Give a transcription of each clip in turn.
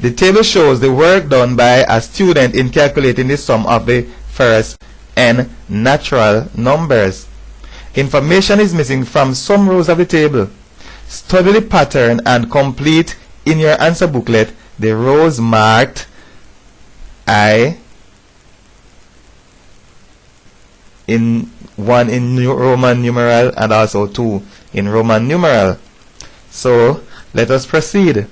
The table shows the work done by a student in calculating the sum of the first n natural numbers. Information is missing from some rows of the table. Study the pattern and complete in your answer booklet the rows marked I in 1 in Roman numeral and also 2 in Roman numeral. So let us proceed.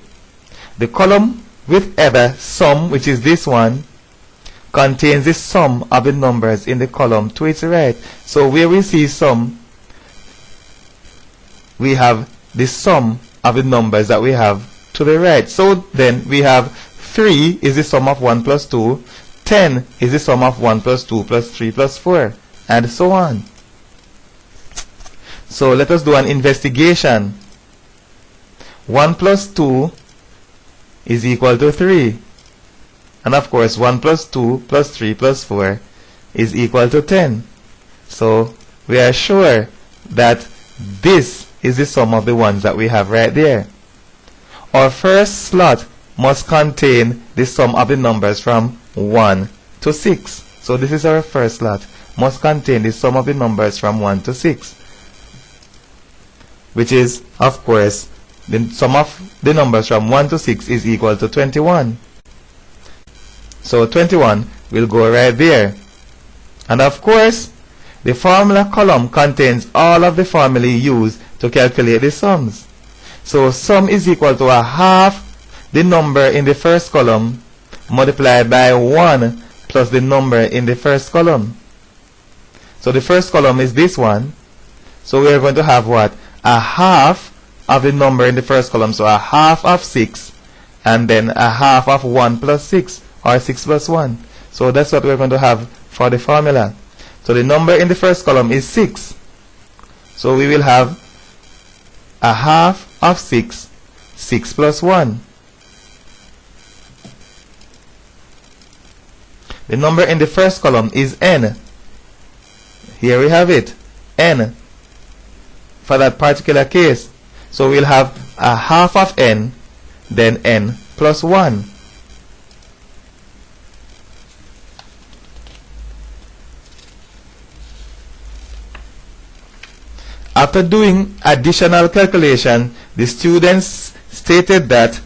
The column with either sum, which is this one, contains the sum of the numbers in the column to its right. So where we see sum, we have the sum of the numbers that we have to the right. So then we have 3 is the sum of 1 plus 2, 10 is the sum of 1 plus 2 plus 3 plus 4, and so on. So let us do an investigation. 1 plus 2 is equal to 3. And of course 1 plus 2 plus 3 plus 4 is equal to 10. So we are sure that this is the sum of the ones that we have right there. Our first slot must contain the sum of the numbers from 1 to 6. So this is our first slot. Must contain the sum of the numbers from 1 to 6. Which is, of course, the sum of the numbers from 1 to 6 is equal to 21. So 21 will go right there. And of course, the formula column contains all of the formulae used to calculate the sums. So sum is equal to a half the number in the first column multiplied by 1 plus the number in the first column. So the first column is this one. So we are going to have what? A half of the number in the first column. So a half of 6 and then a half of 1 plus 6 or 6 plus 1. So that's what we're going to have for the formula. So the number in the first column is 6. So we will have a half of 6, 6 plus 1. The number in the first column is n. Here we have it, n, for that particular case. So we'll have a half of n, then n plus 1. After doing additional calculation, the students stated that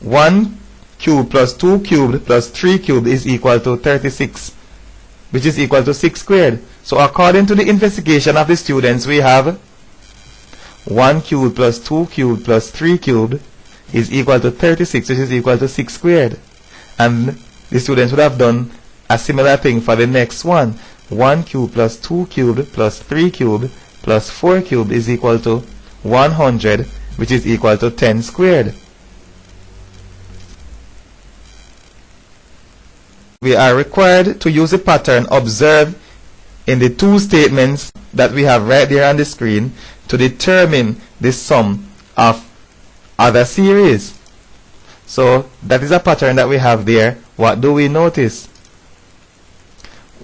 1 cubed plus 2 cubed plus 3 cubed is equal to 36, which is equal to 6 squared. So according to the investigation of the students, we have 1 cubed plus 2 cubed plus 3 cubed is equal to 36, which is equal to 6 squared. And the students would have done a similar thing for the next one. 1 cubed plus 2 cubed plus 3 cubed plus 4 cubed is equal to 100, which is equal to 10 squared. We are required to use the pattern observed in the two statements that we have right there on the screen to determine the sum of other series. So that is a pattern that we have there. What do we notice?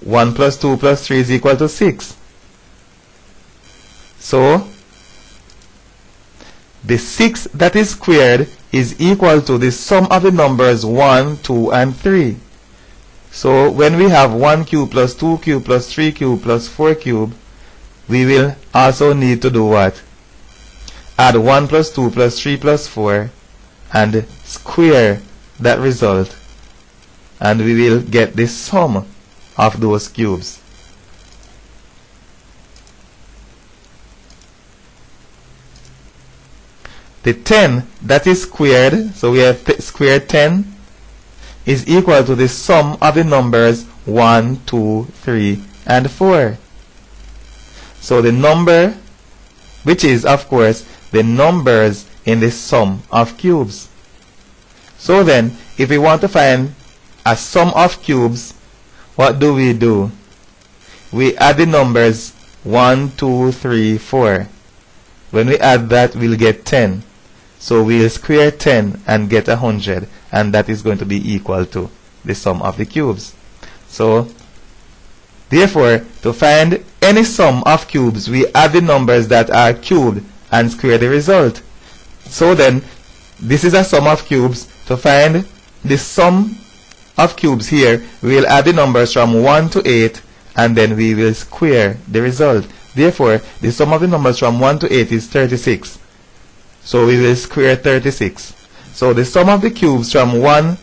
1 plus 2 plus 3 is equal to 6. So the 6 that is squared is equal to the sum of the numbers 1, 2, and 3. So when we have 1 cube plus 2 cube plus 3 cube plus 4 cube, we will also need to do what? Add 1 plus 2 plus 3 plus 4 and square that result, and we will get the sum of those cubes. The 10 that is squared, so we have squared 10, is equal to the sum of the numbers 1, 2, 3, and 4. So the number, which is of course the numbers in the sum of cubes. So then, if we want to find a sum of cubes, what do? We add the numbers 1, 2, 3, 4. When we add that, we'll get 10. So we'll square 10 and get 100, and that is going to be equal to the sum of the cubes. So therefore, to find any sum of cubes, we add the numbers that are cubed and square the result. So then, this is a sum of cubes. To find the sum of cubes here, we will add the numbers from 1 to 8 and then we will square the result. Therefore, the sum of the numbers from 1 to 8 is 36. So we will square 36. So the sum of the cubes from 1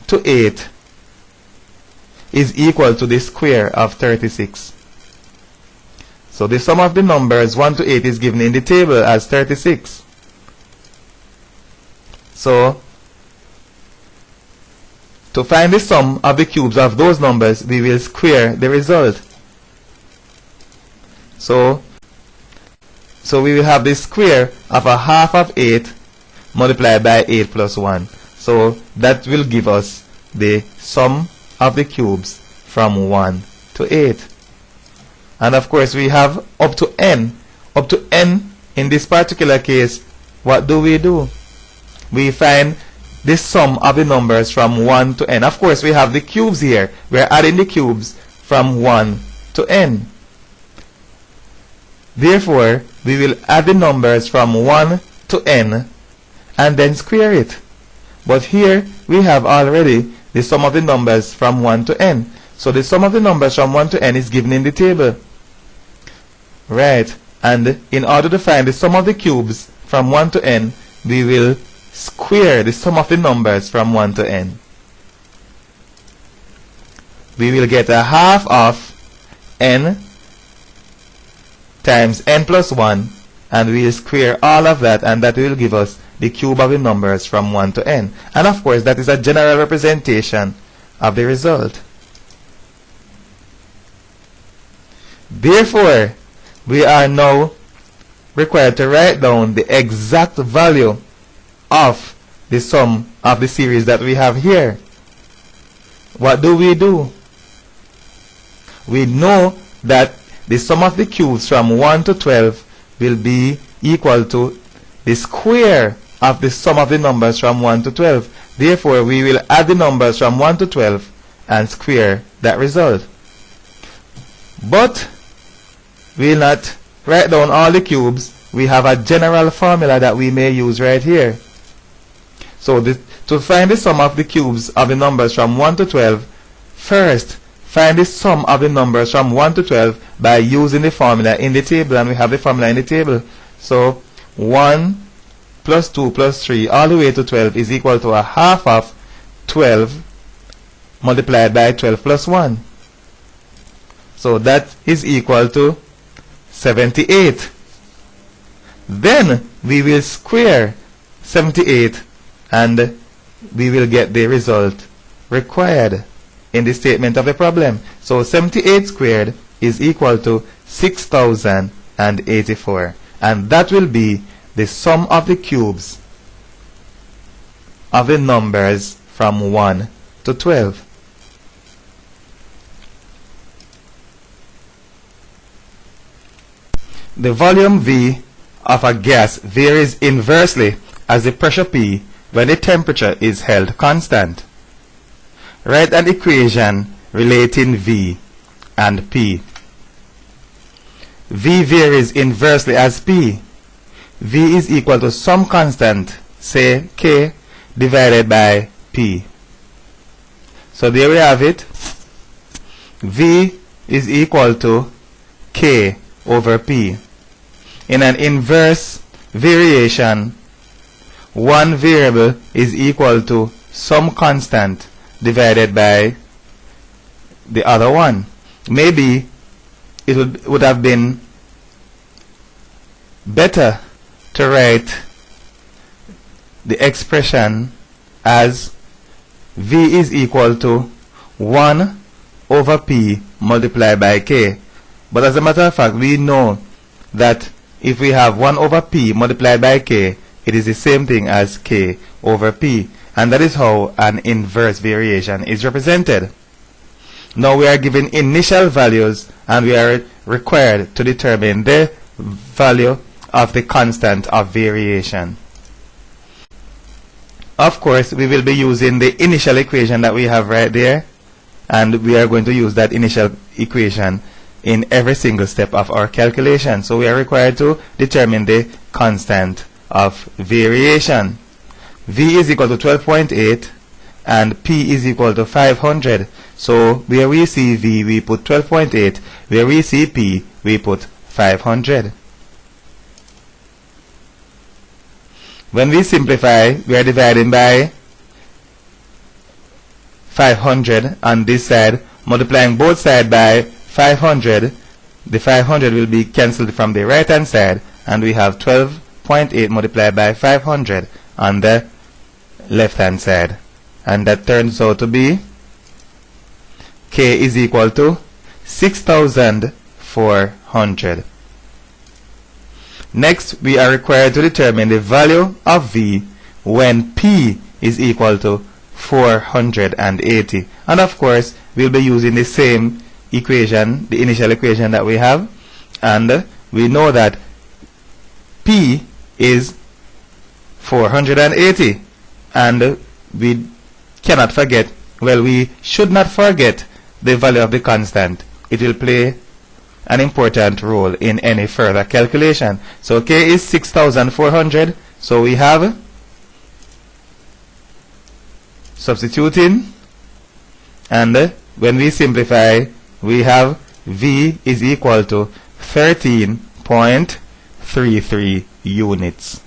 to 8 is equal to the square of 36. So the sum of the numbers 1 to 8 is given in the table as 36. So to find the sum of the cubes of those numbers, we will square the result. So we will have the square of a half of 8 multiplied by 8 plus 1. So that will give us the sum of the cubes from 1 to 8. And of course we have up to n. Up to n in this particular case, what do? We find the sum of the numbers from 1 to n. Of course we have the cubes here. We are adding the cubes from 1 to n. Therefore, we will add the numbers from 1 to n and then square it. But here we have already the sum of the numbers from 1 to n. So the sum of the numbers from 1 to n is given in the table. Right. And in order to find the sum of the cubes from 1 to n, we will square the sum of the numbers from 1 to n. We will get a half of n times n plus 1, and we will square all of that, and that will give us the cube of the numbers from 1 to n. And of course that is a general representation of the result. Therefore, we are now required to write down the exact value of the sum of the series that we have here. What do? We know that the sum of the cubes from 1 to 12 will be equal to the square of the sum of the numbers from 1 to 12. Therefore, we will add the numbers from 1 to 12 and square that result. But we will not write down all the cubes. We have a general formula that we may use right here. So to find the sum of the cubes of the numbers from 1 to 12, first find the sum of the numbers from 1 to 12 by using the formula in the table, and we have the formula in the table. So 1 plus 2 plus 3 all the way to 12 is equal to a half of 12 multiplied by 12 plus 1. So that is equal to 78. Then we will square 78 and we will get the result required in the statement of the problem. So 78 squared is equal to 6084, and that will be the sum of the cubes of the numbers from 1 to 12. The volume V of a gas varies inversely as the pressure P when the temperature is held constant. Write an equation relating V and P. V varies inversely as P. V is equal to some constant, say K, divided by P. So there we have it. V is equal to K over P. In an inverse variation, one variable is equal to some constant divided by the other one. Maybe it would have been better to write the expression as V is equal to 1 over P multiplied by K. But as a matter of fact, we know that if we have 1 over P multiplied by K, it is the same thing as K over P. And that is how an inverse variation is represented. Now we are given initial values and we are required to determine the value of the constant of variation. Of course, we will be using the initial equation that we have right there, and we are going to use that initial equation in every single step of our calculation. So we are required to determine the constant of variation. V is equal to 12.8 and P is equal to 500. So where we see V, we put 12.8. Where we see P, we put 500. When we simplify, we are dividing by 500 on this side, multiplying both sides by 500. The 500 will be cancelled from the right hand side, and we have 12.8 multiplied by 500 on the left hand side, and that turns out to be K is equal to 6,400. Next, we are required to determine the value of V when P is equal to 480. And of course, we'll be using the same equation, the initial equation that we have, and we know that P is 480, and we cannot forget, well, we should not forget the value of the constant. It will play an important role in any further calculation. So K is 6,400. So we have, substituting, and when we simplify, we have V is equal to 13.33 units.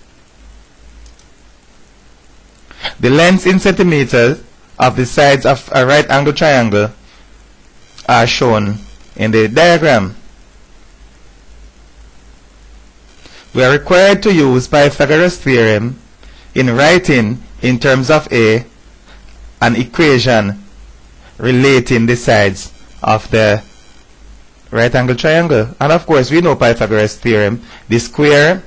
The lengths in centimeters of the sides of a right angle triangle are shown in the diagram. We are required to use Pythagoras theorem in writing in terms of an equation relating the sides of the right angle triangle. And of course, we know Pythagoras theorem. The square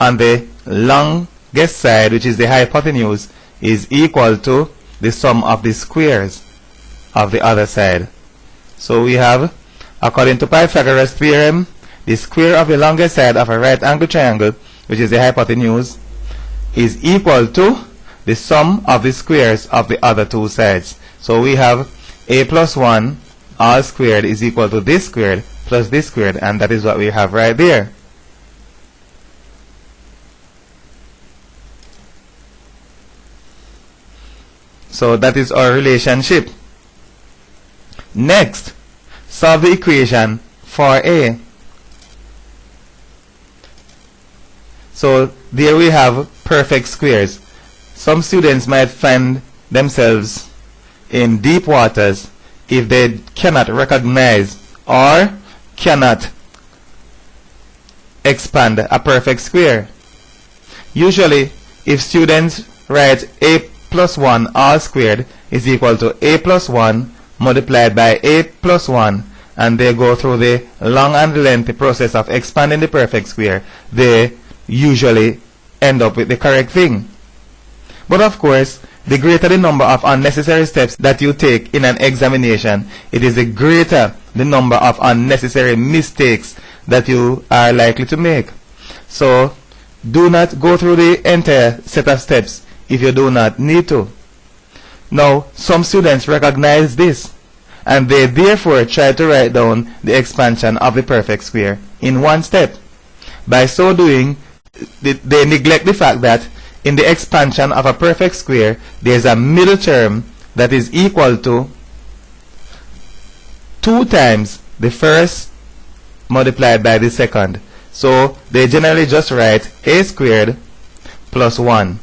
on the longest side, which is the hypotenuse, is equal to the sum of the squares of the other side. So we have, according to Pythagoras theorem, the square of the longest side of a right angle triangle, which is the hypotenuse, is equal to the sum of the squares of the other two sides. So we have a plus 1 all squared is equal to this squared plus this squared, and that is what we have right there. So that is our relationship. Next, solve the equation for A. So there we have perfect squares. Some students might find themselves in deep waters if they cannot recognize or cannot expand a perfect square. Usually, if students write a plus 1 all squared is equal to a plus 1 multiplied by a plus 1, and they go through the long and lengthy process of expanding the perfect square, they usually end up with the correct thing. But of course, the greater the number of unnecessary steps that you take in an examination, it is the greater the number of unnecessary mistakes that you are likely to make. So do not go through the entire set of steps if you do not need to. Now, some students recognize this, and they therefore try to write down the expansion of the perfect square in one step. By so doing, they neglect the fact that in the expansion of a perfect square, there is a middle term that is equal to 2 times the first multiplied by the second. So they generally just write a squared plus 1,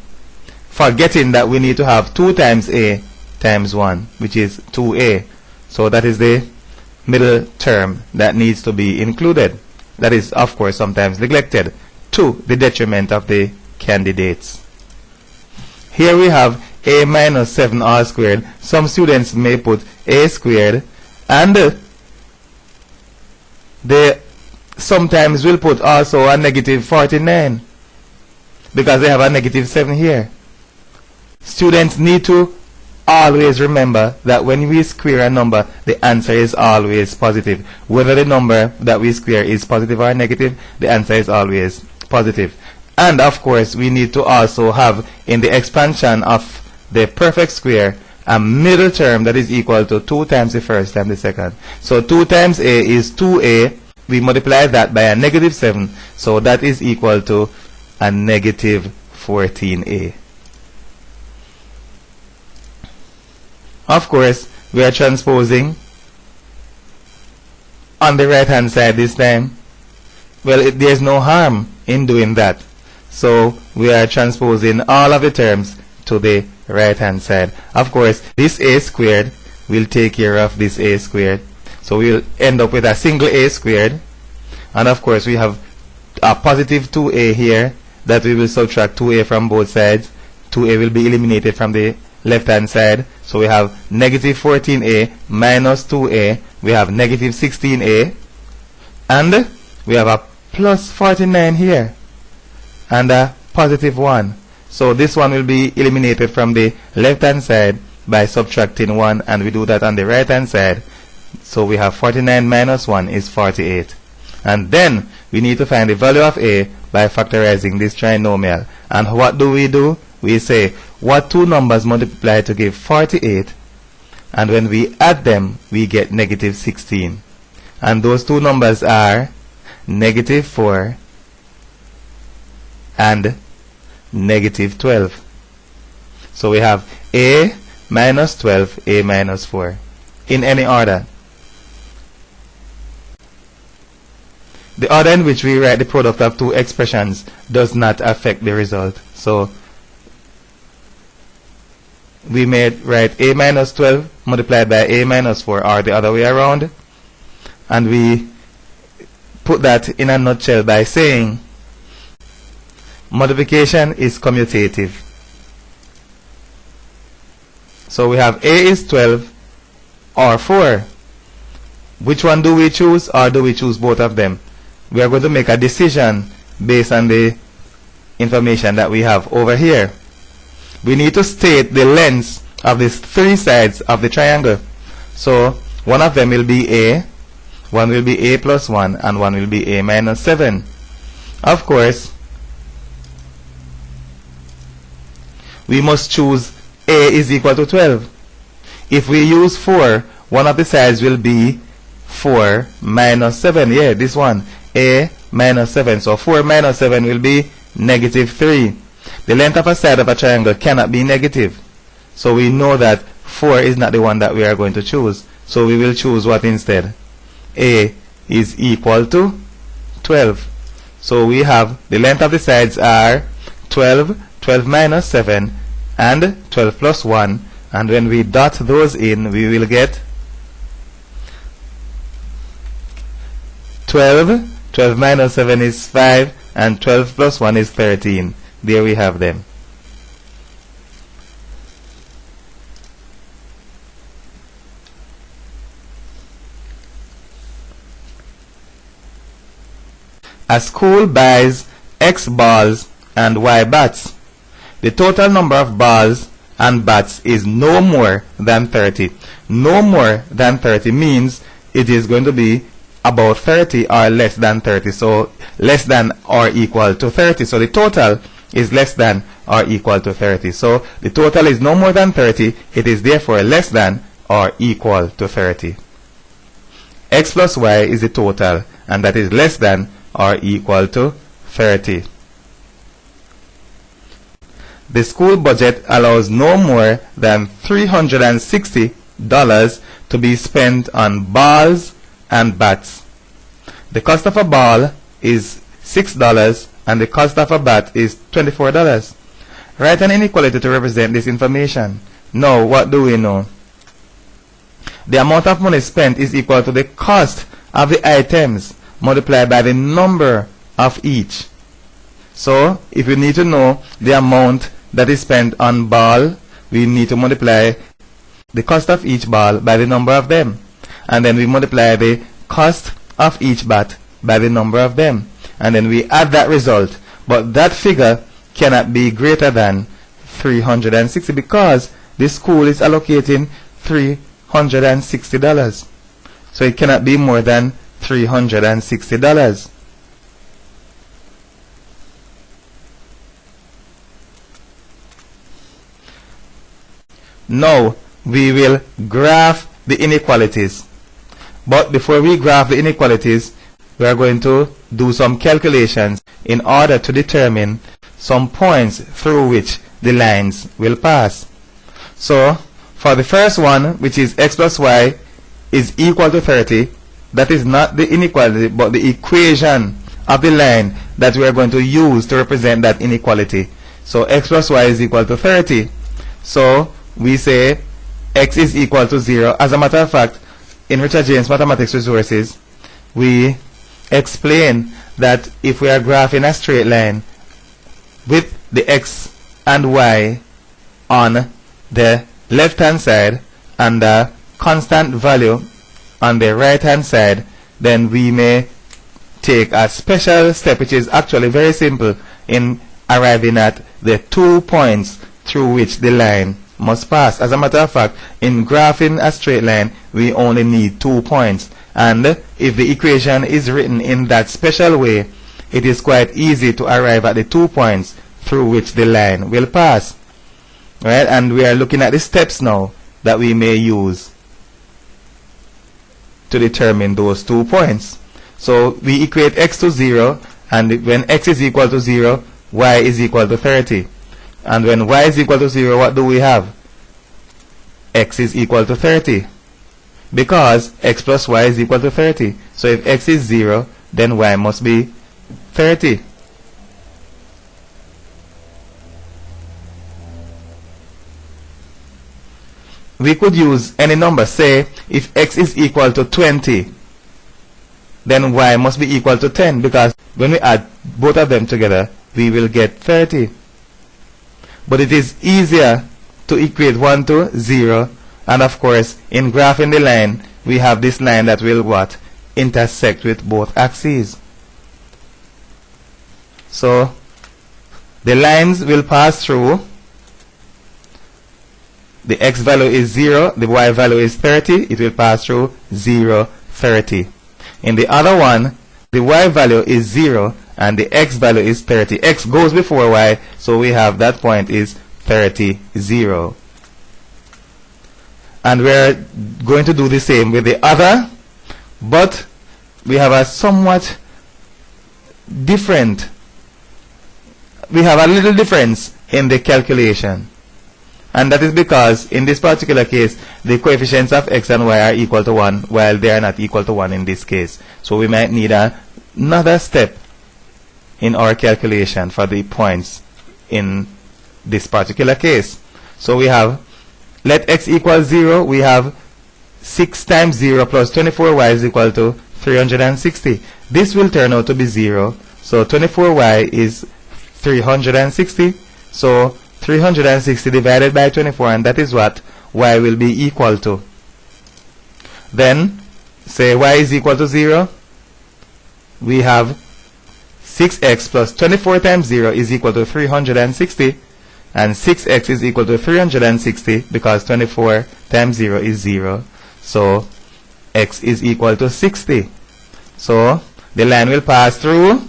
forgetting that we need to have 2 times a times 1, which is 2a. So that is the middle term that needs to be included. That is, of course, sometimes neglected to the detriment of the candidates. Here we have a minus 7 all squared. Some students may put a squared, and they sometimes will put also a negative 49 because they have a negative 7 here. Students need to always remember that when we square a number, the answer is always positive. Whether the number that we square is positive or negative, the answer is always positive. And of course, we need to also have in the expansion of the perfect square a middle term that is equal to 2 times the first times the second. So 2 times a is 2a. We multiply that by a negative 7. So that is equal to a negative 14a. Of course, we are transposing on the right hand side this time. Well, there's no harm in doing that. So we are transposing all of the terms to the right hand side. Of course, this a squared will take care of this a squared. So we'll end up with a single a squared. And of course, we have a positive 2a here that we will subtract 2a from both sides. 2a will be eliminated from the left hand side. So we have negative 14a minus 2a. We have negative 16a. And we have a plus 49 here. And a positive 1. So this one will be eliminated from the left hand side by subtracting 1. And we do that on the right hand side. So we have 49 minus 1 is 48. And then we need to find the value of a by factorizing this trinomial. And what do? We say, what two numbers multiply to give 48? And when we add them, we get negative 16. And those two numbers are negative 4 and negative 12. So we have a minus 12, a minus 4 in any order. The order in which we write the product of two expressions does not affect the result. So we may write a minus 12 multiplied by a minus 4 or the other way around. And we put that in a nutshell by saying multiplication is commutative. So we have a is 12 or 4. Which one do we choose, or do we choose both of them? We are going to make a decision based on the information that we have over here. We need to state the lengths of these three sides of the triangle. So one of them will be a, one will be a plus 1, and one will be a minus 7. Of course, we must choose a is equal to 12. If we use 4, one of the sides will be 4 minus 7. Yeah, this one, a minus 7. So 4 minus 7 will be negative 3. The length of a side of a triangle cannot be negative. So we know that 4 is not the one that we are going to choose. So we will choose what instead? A is equal to 12. So we have the length of the sides are 12, 12 minus 7, and 12 plus 1. And when we dot those in, we will get 12. 12 minus 7 is 5, and 12 plus 1 is 13. There we have them. A school buys X balls and Y bats. The total number of balls and bats is no more than 30. No more than 30 means it is going to be about 30 or less than 30. So less than or equal to 30. So the total is less than or equal to 30. So the total is no more than 30. It is therefore less than or equal to 30. X plus Y is the total, and that is less than or equal to 30. The school budget allows no more than $360 to be spent on balls and bats. The cost of a ball is $6 and the cost of a bat is $24. Write an inequality to represent this information. Now, what do we know? The amount of money spent is equal to the cost of the items multiplied by the number of each. So, if we need to know the amount that is spent on ball, we need to multiply the cost of each ball by the number of them. And then we multiply the cost of each bat by the number of them. And then we add that result. But that figure cannot be greater than 360 because the school is allocating $360. So it cannot be more than $360. Now we will graph the inequalities. But before we graph the inequalities, we are going to do some calculations in order to determine some points through which the lines will pass. So for the first one, which is x plus y is equal to 30, that is not the inequality but the equation of the line that we are going to use to represent that inequality. So x plus y is equal to 30. So we say x is equal to 0. As a matter of fact, in Richard James Mathematics Resources, we explain that if we are graphing a straight line with the x and y on the left hand side and the constant value on the right hand side, then we may take a special step which is actually very simple in arriving at the 2 points through which the line must pass. As a matter of fact, in graphing a straight line, we only need 2 points. And if the equation is written in that special way, it is quite easy to arrive at the 2 points through which the line will pass. Right? And we are looking at the steps now that we may use to determine those 2 points. So we equate x to 0, and when x is equal to 0, y is equal to 30. And when y is equal to 0, what do we have? X is equal to 30. Because x plus y is equal to 30. So if x is 0, then y must be 30. We could use any number. Say, if x is equal to 20, then y must be equal to 10, because when we add both of them together, we will get 30. But it is easier to equate 1 to 0, and of course, in graphing the line, we have this line that will what? Intersect with both axes. So, the lines will pass through. The x value is 0, the y value is 30, it will pass through 0, 30. In the other one, the y value is 0 and the x value is 30. X goes before y, so we have that point is 30, 0. And we're going to do the same with the other, but we have a somewhat different, we have a little difference in the calculation. And that is because in this particular case, the coefficients of x and y are equal to 1, while they are not equal to 1 in this case. So we might need another step in our calculation for the points in this particular case. So we have, let x equal 0, we have 6 times 0 plus 24y is equal to 360. This will turn out to be 0. So 24y is 360. So 360 divided by 24, and that is what y will be equal to. Then, say y is equal to 0. We have 6x plus 24 times 0 is equal to 360. And 6x is equal to 360 because 24 times 0 is 0. So, x is equal to 60. So, the line will pass through.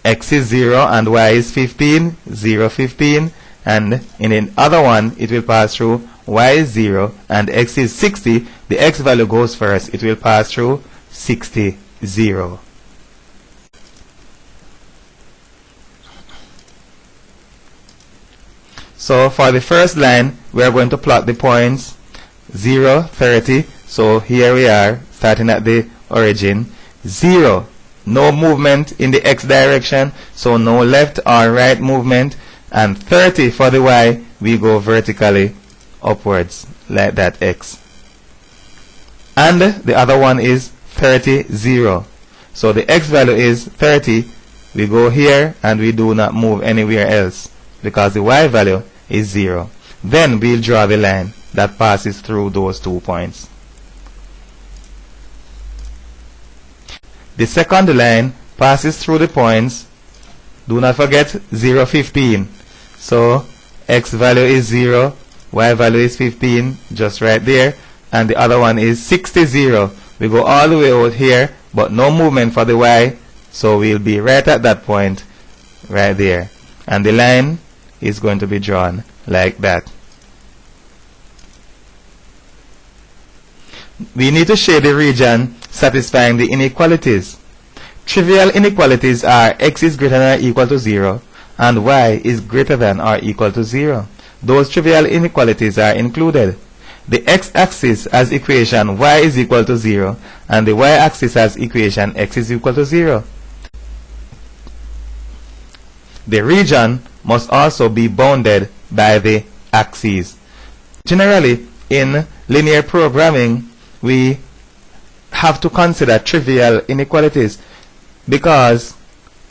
X is 0 and y is 15, 0, 15, and in the other one it will pass through y is 0 and x is 60. The x value goes first, it will pass through 60, 0. So for the first line, we are going to plot the points 0, 30. So here we are, starting at the origin. 0. No movement in the x direction, so no left or right movement. And 30 for the y, we go vertically upwards like that x. And the other one is 30, 0. So the x value is 30. We go here and we do not move anywhere else because the y value is 0. Then we'll draw the line that passes through those 2 points. The second line passes through the points. Do not forget 0, 15. So x value is 0, y value is 15, just right there. And the other one is 60, 0. We go all the way out here, but no movement for the y. So we'll be right at that point, right there. And the line is going to be drawn like that. We need to shade the region satisfying the inequalities. Trivial inequalities are x is greater than or equal to 0 and y is greater than or equal to 0. those trivial inequalities are included. The x-axis has equation y is equal to 0, and the y-axis has equation x is equal to 0. The region must also be bounded by the axes. Generally, in linear programming, we have to consider trivial inequalities because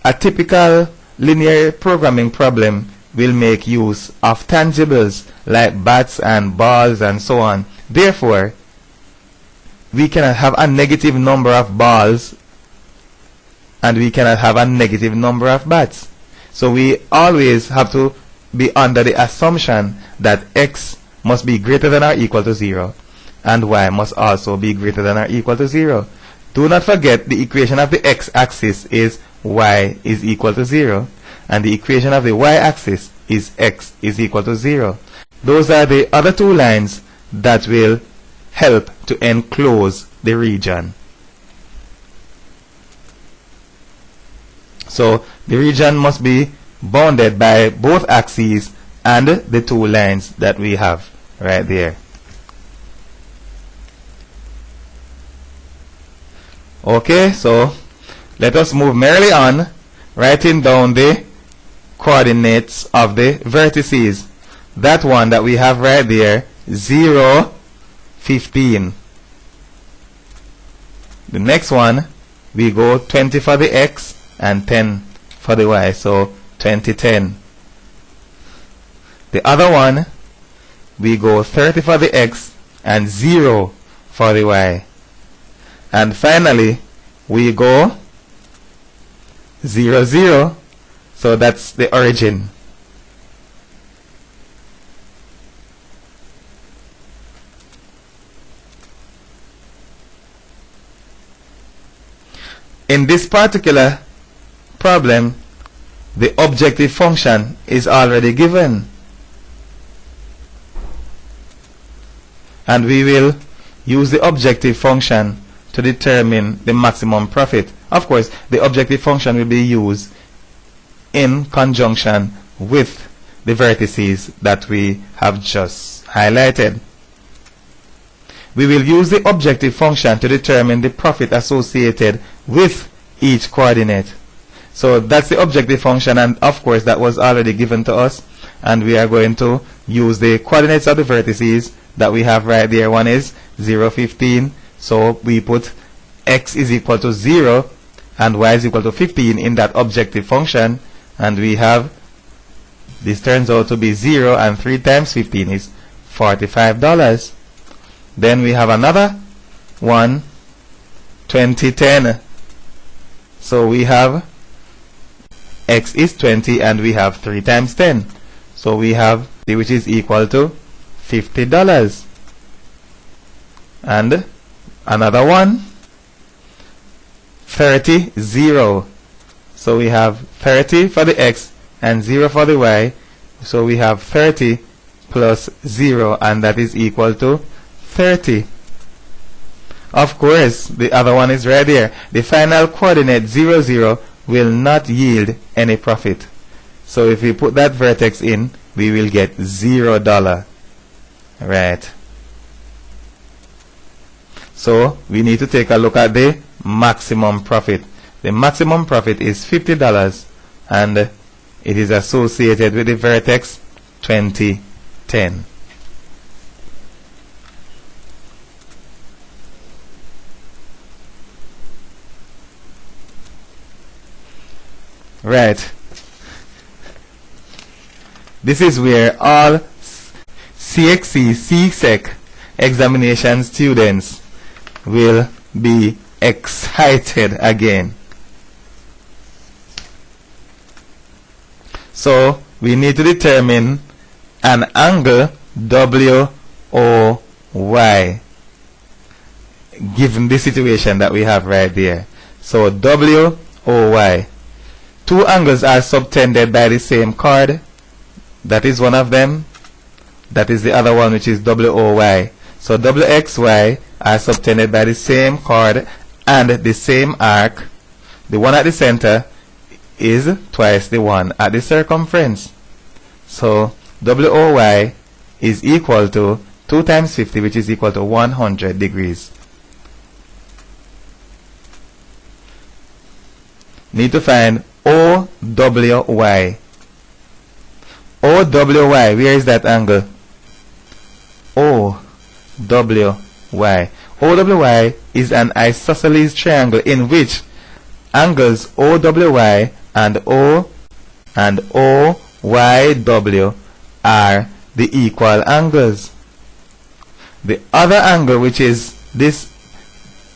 a typical linear programming problem will make use of tangibles like bats and balls and so on. Therefore, we cannot have a negative number of balls and we cannot have a negative number of bats. So we always have to be under the assumption that x must be greater than or equal to 0 and y must also be greater than or equal to 0. Do not forget the equation of the x-axis is y is equal to 0 and the equation of the y-axis is x is equal to 0. Those are the other two lines that will help to enclose the region. So the region must be bounded by both axes and the two lines that we have right there. Okay, so let us move merrily on, writing down the coordinates of the vertices. That one that we have right there, 0, 15. The next one, we go 20 for the x and 10 for the y, so 20, 10. The other one, we go 30 for the x and 0 for the y. And finally, we go 0, 0, so that's the origin. In this particular problem, the objective function is already given. And we will use the objective function to determine the maximum profit. Of course, the objective function will be used in conjunction with the vertices that we have just highlighted. We will use the objective function to determine the profit associated with each coordinate. So that's the objective function, and of course that was already given to us, and we are going to use the coordinates of the vertices that we have right there. One is 0, 15, so we put x is equal to 0 and y is equal to 15 in that objective function, and we have, this turns out to be 0, and 3 times 15 is $45. Then we have another one, 20, 10. So we have x is 20 and we have 3 times 10. So we have, which is equal to $50. And another one, 30, 0. So we have 30 for the x and 0 for the y. So we have 30 plus 0, and that is equal to 30. Of course, the other one is right there. The final coordinate 0, 0 will not yield any profit. So if we put that vertex in, we will get $0. Right. So we need to take a look at the maximum profit. The maximum profit is $50, and it is associated with the vertex 20, 10. Right. This is where all CXC, CSEC examination students will be excited again. So we need to determine an angle WOY given the situation that we have right there. So WOY. Two angles are subtended by the same chord. That is one of them. That is the other one, which is WOY. So WXY are subtended by the same chord and the same arc. The one at the center is twice the one at the circumference. So WOY is equal to 2 times 50, which is equal to 100 degrees. Need to find OWY. OWY, where is that angle? OWY. OWY is an isosceles triangle in which angles OWY and O and OYW are the equal angles. The other angle, which is this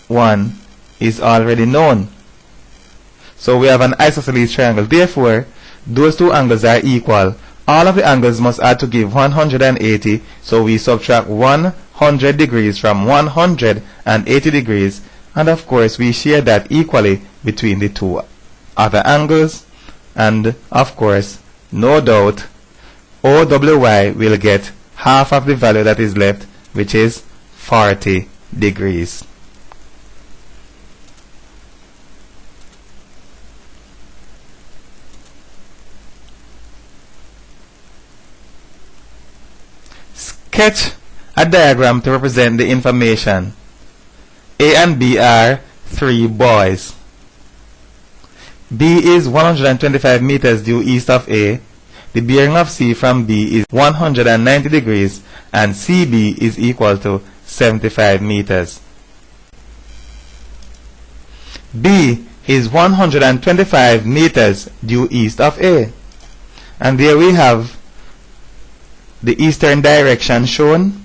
one, is already known. So we have an isosceles triangle. Therefore, those two angles are equal. All of the angles must add to give 180. So we subtract 100 degrees from 180 degrees. And of course, we share that equally between the two other angles. And of course, no doubt, OWY will get half of the value that is left, which is 40 degrees. Sketch a diagram to represent the information. A and B are 3 boys. B is 125 meters due east of A. The bearing of C from B is 190 degrees and CB is equal to 75 meters. B is 125 meters due east of A. And there we have the eastern direction shown,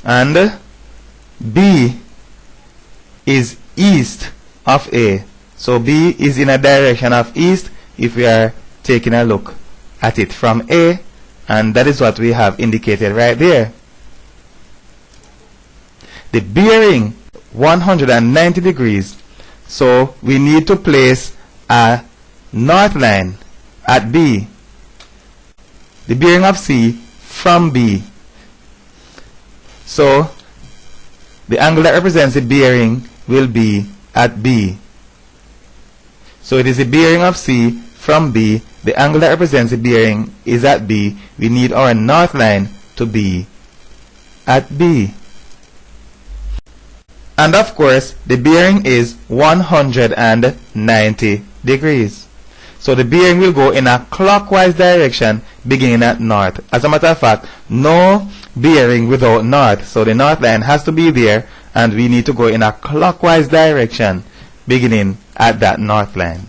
and B is east of A. So B is in a direction of east if we are taking a look at it from A, and that is what we have indicated right there. The bearing 190 degrees, so we need to place a north line at B. The bearing of C from B. So the angle that represents the bearing will be at B. So it is the bearing of C from B. The angle that represents the bearing is at B. We need our north line to be at B. And of course, the bearing is 190 degrees. So the bearing will go in a clockwise direction beginning at north. As a matter of fact, no bearing without north. So the north line has to be there, and we need to go in a clockwise direction beginning at that north line.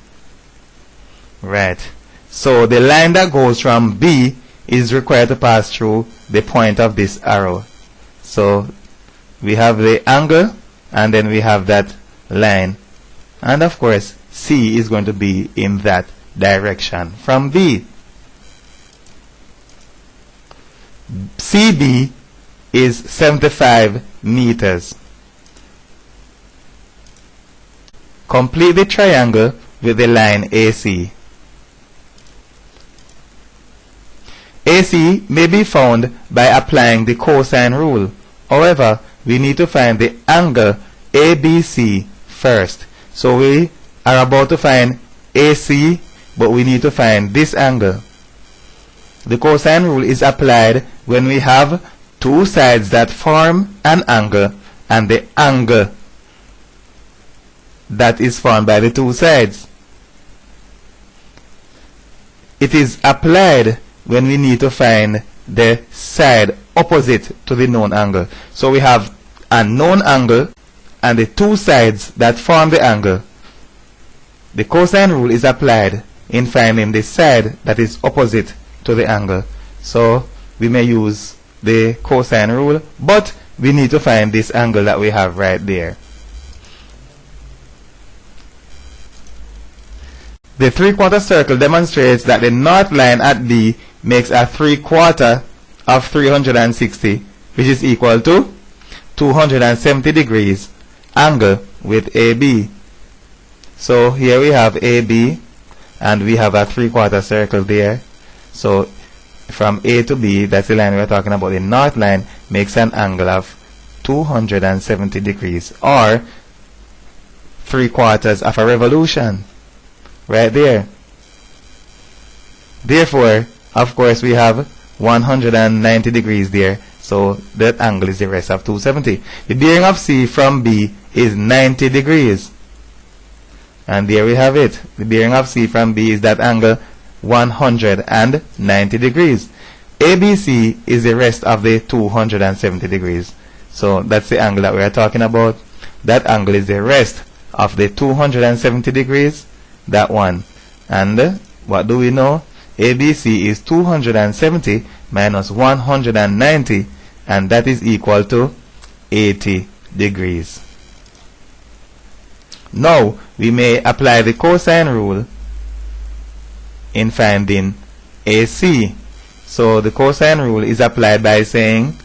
Right. So the line that goes from B is required to pass through the point of this arrow. So we have the angle, and then we have that line. And of course, C is going to be in that direction from B. CB is 75 meters. Complete the triangle with the line AC. AC may be found by applying the cosine rule. However, we need to find the angle ABC first. So we are about to find AC, but we need to find this angle. The cosine rule is applied when we have two sides that form an angle and the angle that is formed by the two sides. It is applied when we need to find the side opposite to the known angle. So we have a known angle and the two sides that form the angle. The cosine rule is applied in finding the side that is opposite to the angle. So we may use the cosine rule, but we need to find this angle that we have right there. The 3/4 circle demonstrates that the north line at B makes a 3/4 of 360, which is equal to 270 degrees angle with AB. So here we have AB, and we have a 3/4 circle there. So from A to B, that's the line we're talking about. The north line makes an angle of 270 degrees, or 3/4 of a revolution. Right there. Therefore, of course, we have 190 degrees there. So that angle is the rest of 270. The bearing of C from B is 90 degrees. And there we have it. The bearing of C from B is that angle 190 degrees. ABC is the rest of the 270 degrees. So that's the angle that we are talking about. That angle is the rest of the 270 degrees. That one. And what do we know? ABC is 270 minus 190, and that is equal to 80 degrees. Now we may apply the cosine rule in finding AC. So the cosine rule is applied by saying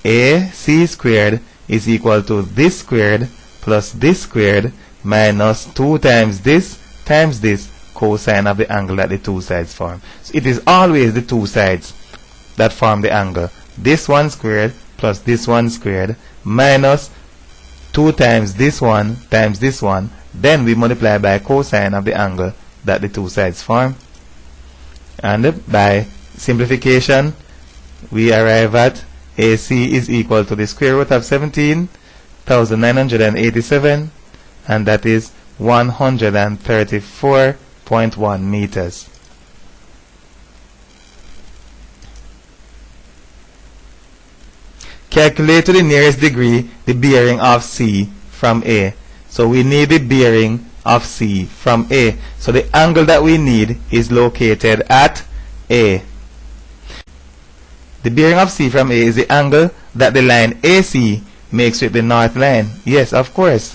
AC squared is equal to this squared plus this squared minus 2 times this cosine of the angle that the two sides form. So it is always the two sides that form the angle. This one squared plus this one squared minus 2 times this one, then we multiply by cosine of the angle that the two sides form. And by simplification, we arrive at AC is equal to the square root of 17,987, and that is 134.1 meters. Calculate to the nearest degree the bearing of C from A. So we need the bearing of C from A. So the angle that we need is located at A. The bearing of C from A is the angle that the line AC makes with the north line. Yes, of course.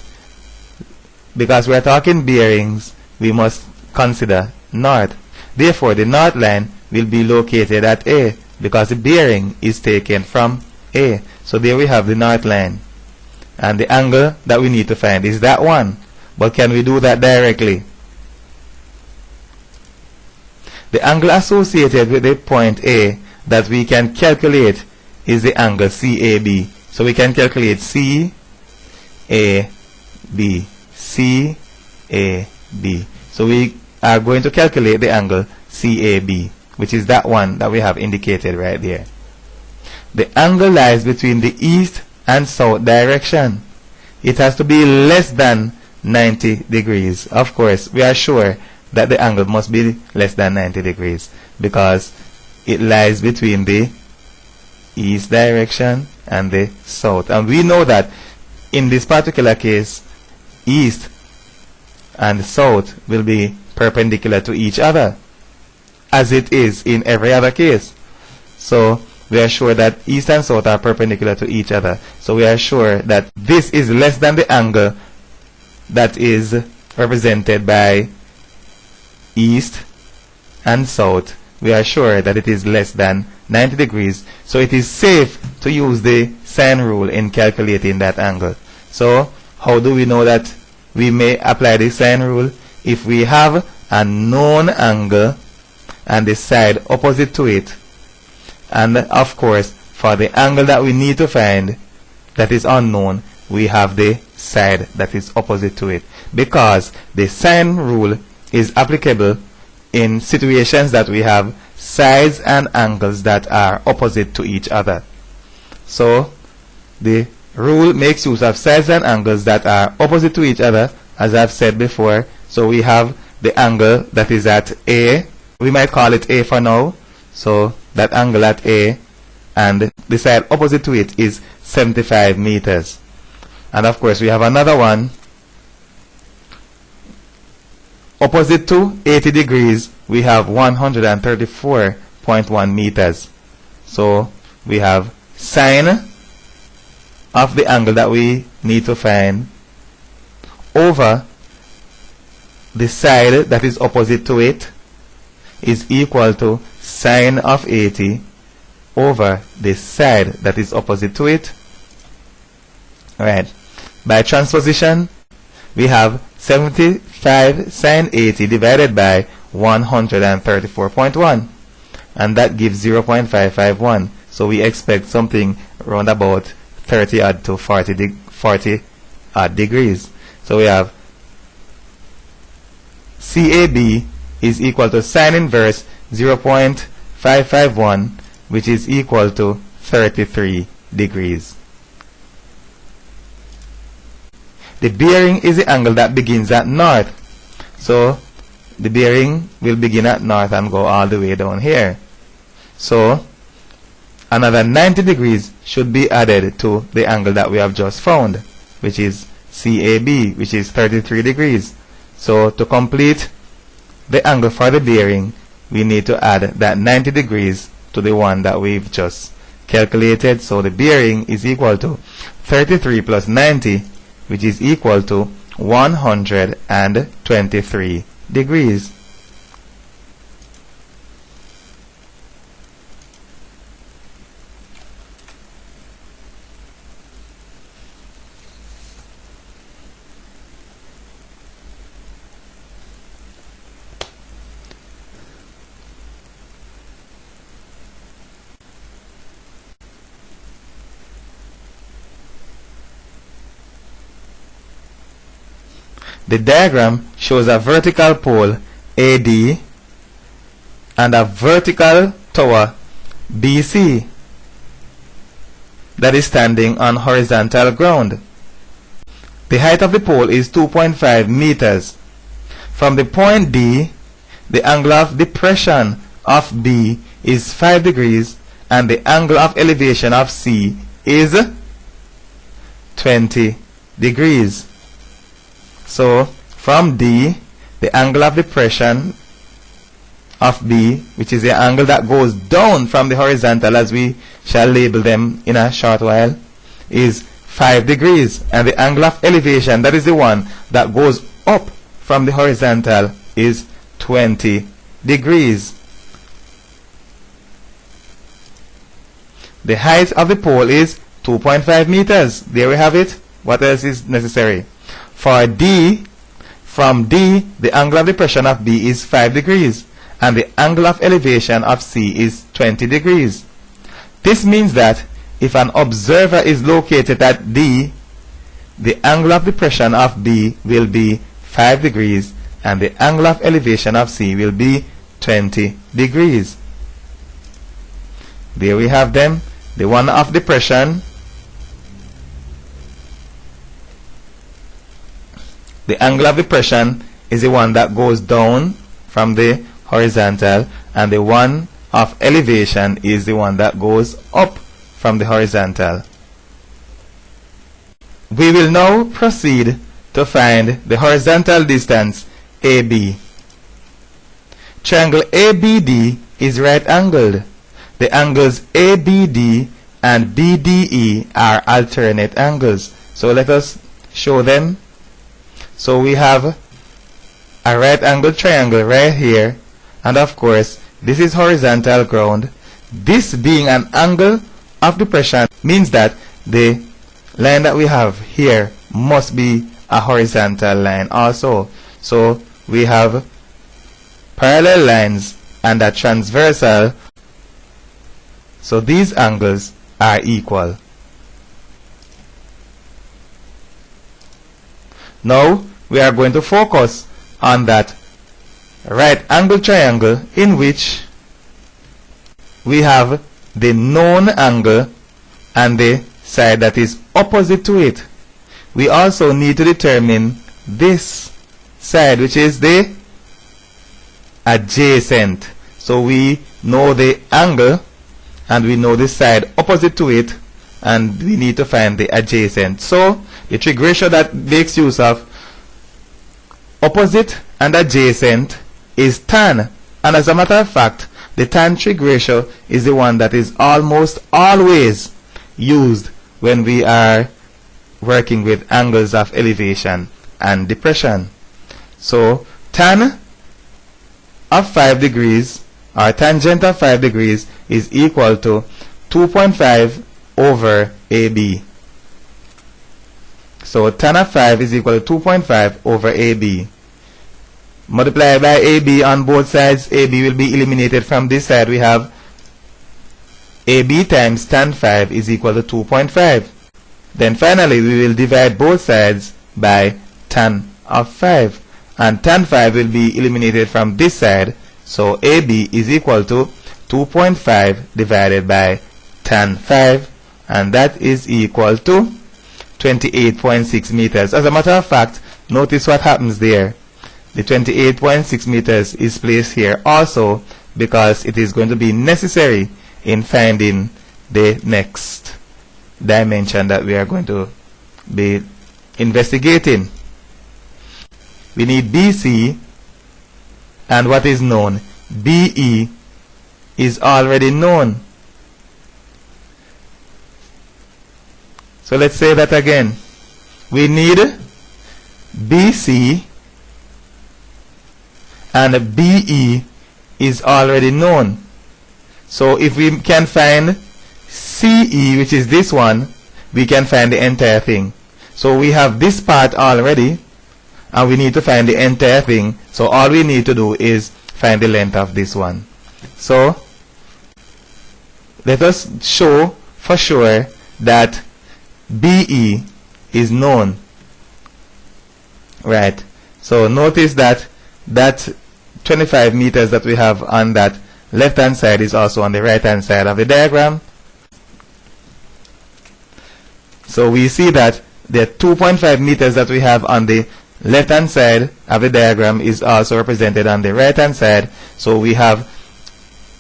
Because we are talking bearings, we must consider north. Therefore, the north line will be located at A because the bearing is taken from A. So there we have the north line. And the angle that we need to find is that one. But can we do that directly? The angle associated with the point A that we can calculate is the angle CAB. So we can calculate CAB. CAB. So we are going to calculate the angle CAB, which is that one that we have indicated right there. The angle lies between the east and south direction. It has to be less than 90 degrees. Of course, we are sure that the angle must be less than 90 degrees because it lies between the east direction and the south. And we know that in this particular case, east and south will be perpendicular to each other, as it is in every other case. So we are sure that east and south are perpendicular to each other. So we are sure that this is less than the angle that is represented by east and south. We are sure that it is less than 90 degrees. So it is safe to use the sine rule in calculating that angle. So how do we know that we may apply the sine rule? If we have a known angle and the side opposite to it, and of course for the angle that we need to find that is unknown, we have the side that is opposite to it, because the sine rule is applicable in situations that we have sides and angles that are opposite to each other. So the rule makes use of sides and angles that are opposite to each other, as I've said before. So we have the angle that is at A. We might call it A for now. So that angle at A, and the side opposite to it is 75 meters. And of course we have another one opposite to 80 degrees. We have 134.1 meters. So we have sine of the angle that we need to find over the side that is opposite to it is equal to sine of 80 over the side that is opposite to it. Right. By transposition, we have 75 sine 80 divided by 134.1, and that gives 0.551. So we expect something around about 30 odd to 40 odd degrees. So we have CAB is equal to sine inverse 0.551 which is equal to 33 degrees. The bearing is the angle that begins at north. So the bearing will begin at north and go all the way down here. So another 90 degrees should be added to the angle that we have just found, which is CAB, which is 33 degrees. So to complete the angle for the bearing, we need to add that 90 degrees to the one that we've just calculated. So the bearing is equal to 33 plus 90, which is equal to 123 degrees. The diagram shows a vertical pole AD and a vertical tower BC that is standing on horizontal ground. The height of the pole is 2.5 meters. From the point D, the angle of depression of B is 5 degrees and the angle of elevation of C is 20 degrees. So from D, the angle of depression of B, which is the angle that goes down from the horizontal, as we shall label them in a short while, is 5 degrees. And the angle of elevation, that is the one that goes up from the horizontal, is 20 degrees. The height of the pole is 2.5 meters. There we have it. What else is necessary? For D, from D, the angle of depression of B is 5 degrees and the angle of elevation of C is 20 degrees. This means that if an observer is located at D, the angle of depression of B will be 5 degrees and the angle of elevation of C will be 20 degrees. There we have them. The one of depression, the angle of depression is the one that goes down from the horizontal, and the one of elevation is the one that goes up from the horizontal. We will now proceed to find the horizontal distance AB. Triangle ABD is right angled. The angles ABD and BDE are alternate angles. So let us show them. So we have a right angled triangle right here, and of course this is horizontal ground. This being an angle of depression means that the line that we have here must be a horizontal line also. So we have parallel lines and a transversal, so these angles are equal. Now we are going to focus on that right angle triangle in which we have the known angle and the side that is opposite to it. We also need to determine this side, which is the adjacent. So we know the angle and we know the side opposite to it, and we need to find the adjacent. So the trig ratio that makes use of opposite and adjacent is tan, and as a matter of fact the tan trig ratio is the one that is almost always used when we are working with angles of elevation and depression. So tan of 5 degrees or tangent of 5 degrees is equal to 2.5 over AB. So tan of 5 is equal to 2.5 over AB. Multiply by AB on both sides. AB will be eliminated from this side. We have AB times tan 5 is equal to 2.5. Then finally we will divide both sides by tan of 5. And tan 5 will be eliminated from this side. So AB is equal to 2.5 divided by tan 5, and that is equal to 28.6 meters. As a matter of fact, notice what happens there. The 28.6 meters is placed here also because it is going to be necessary in finding the next dimension that we are going to be investigating. We need BC, and what is known? BE is already known. So let's say that again. We need BC, and BE is already known. So if we can find CE, which is this one, we can find the entire thing. So we have this part already, and we need to find the entire thing. So all we need to do is find the length of this one. So let us show for sure that BE is known. Right. So notice that that 25 meters that we have on that left hand side is also on the right hand side of the diagram. So we see that the 2.5 meters that we have on the left hand side of the diagram is also represented on the right hand side. So we have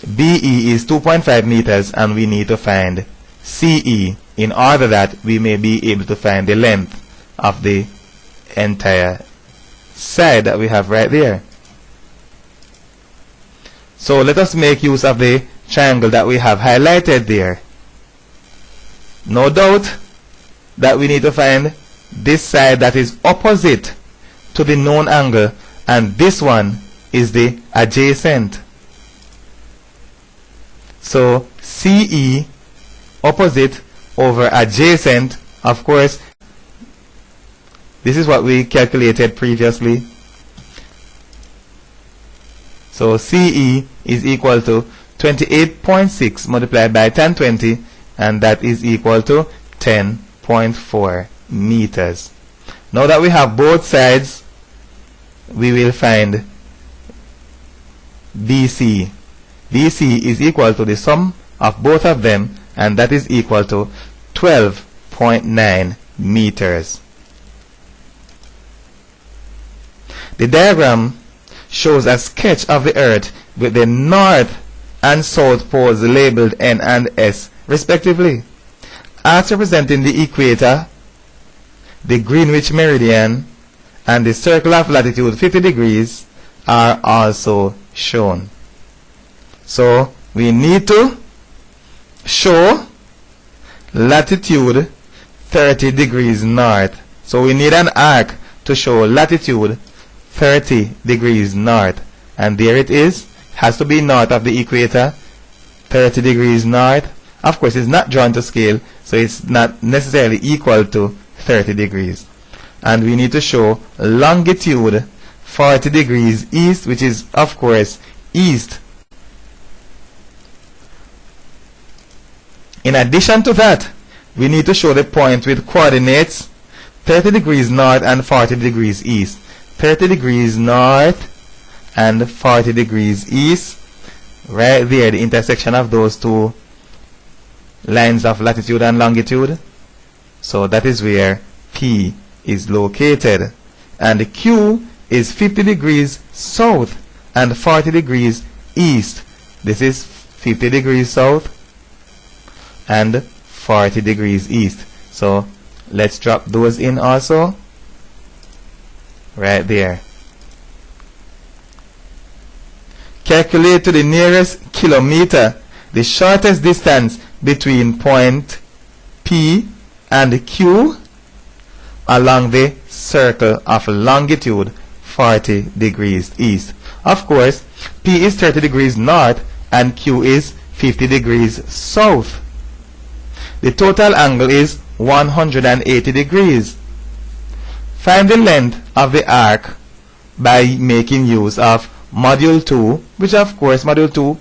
BE is 2.5 meters, and we need to find CE in order that we may be able to find the length of the entire side that we have right there. So let us make use of the triangle that we have highlighted there. No doubt that we need to find this side that is opposite to the known angle, and this one is the adjacent. So CE opposite over adjacent, of course, this is what we calculated previously. So CE is equal to 28.6 multiplied by tan 20, and that is equal to 10.4 meters. Now that we have both sides, we will find BC. BC is equal to the sum of both of them, and that is equal to 12.9 meters. The diagram shows a sketch of the Earth with the north and south poles labeled N and S respectively. As representing the equator, the Greenwich meridian, and the circle of latitude 50 degrees are also shown. So we need to show latitude 30 degrees north. So we need an arc to show latitude 30 degrees north, and there it is. Has to be north of the equator, 30 degrees north. Of course, it's not drawn to scale, so it's not necessarily equal to 30 degrees. And we need to show longitude 40 degrees east, which is of course east. In addition to that, we need to show the point with coordinates 30 degrees north and 40 degrees east. 30 degrees north and 40 degrees east, right there, the intersection of those two lines of latitude and longitude. So that is where P is located, and Q is 50 degrees south and 40 degrees east. This is 50 degrees south and 40 degrees east. So let's drop those in also right there. Calculate to the nearest kilometer the shortest distance between point P and Q along the circle of longitude 40 degrees east. Of course, P is 30 degrees north and Q is 50 degrees south. The total angle is 180 degrees. Find the length of the arc by making use of module 2, which of course module 2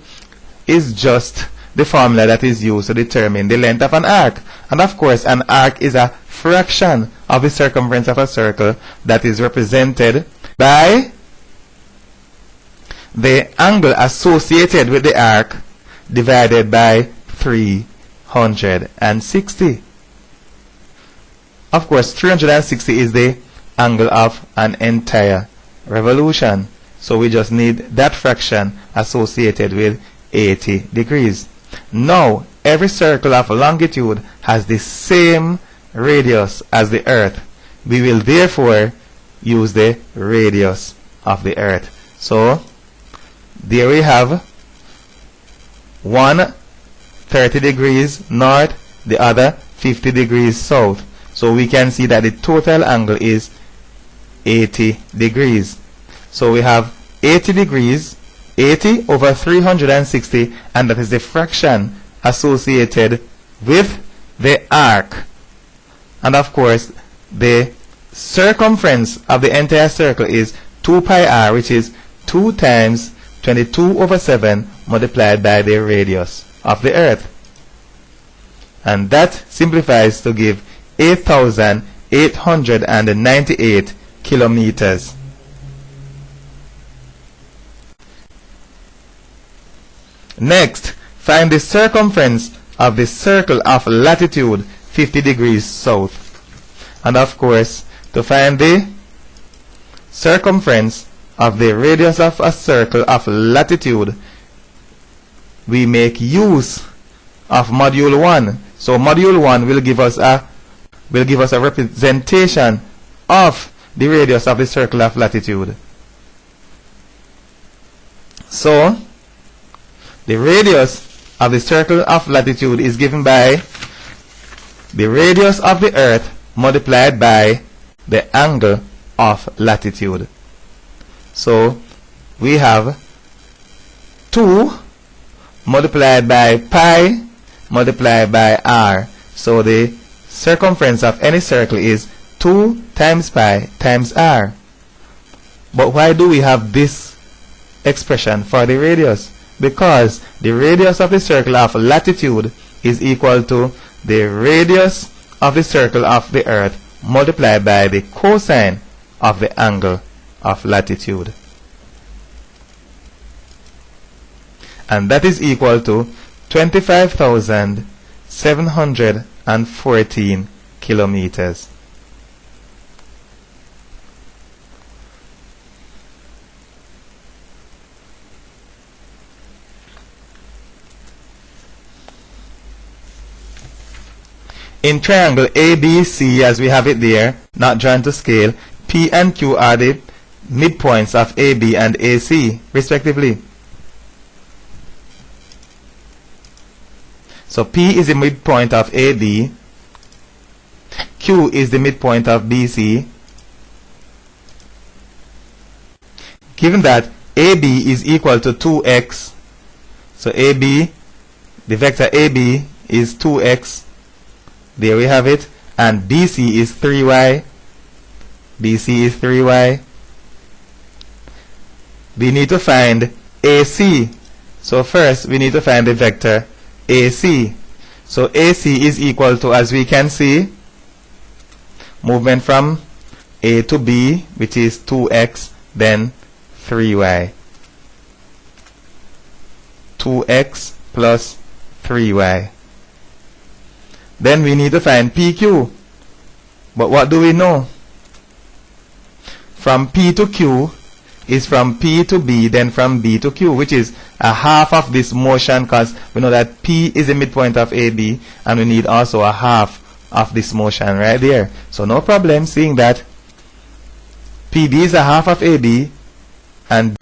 is just the formula that is used to determine the length of an arc. And of course, an arc is a fraction of the circumference of a circle that is represented by the angle associated with the arc divided by 360. Of course, 360 is the angle of an entire revolution. So we just need that fraction associated with 80 degrees. Now, every circle of longitude has the same radius as the Earth. We will therefore use the radius of the Earth. So, there we have one 30 degrees north, the other 50 degrees south. So we can see that the total angle is 80 degrees. So we have 80 degrees, 80 over 360, and that is the fraction associated with the arc. And of course, the circumference of the entire circle is 2 pi r, which is 2 times 22 over 7 multiplied by the radius of the Earth. And that simplifies to give 8,898 kilometers. Next, find the circumference of the circle of latitude 50 degrees south. And of course, to find the circumference of the radius of a circle of latitude, we make use of module 1. So module 1 will give us a representation of the radius of the circle of latitude. So the radius of the circle of latitude is given by the radius of the Earth multiplied by the angle of latitude. So we have 2 multiplied by pi multiplied by r. So the circumference of any circle is 2 times pi times r. But why do we have this expression for the radius? Because the radius of the circle of latitude is equal to the radius of the circle of the Earth multiplied by the cosine of the angle of latitude. And that is equal to 25,714 kilometers. In triangle ABC, as we have it there, not drawn to scale, P and Q are the midpoints of AB and AC, respectively. So P is the midpoint of AB, Q is the midpoint of BC. Given that AB is equal to 2x, so AB, the vector AB is 2x, there we have it, and BC is 3y, BC is 3y. We need to find AC. So first we need to find the vector AC. So AC is equal to, as we can see, movement from A to B, which is 2x, then 3y. 2x plus 3y. Then we need to find PQ. But what do we know? From P to Q is from P to B, then from B to Q, which is a half of this motion, because we know that P is the midpoint of AB, and we need also a half of this motion right there. So no problem seeing that PB is a half of AB and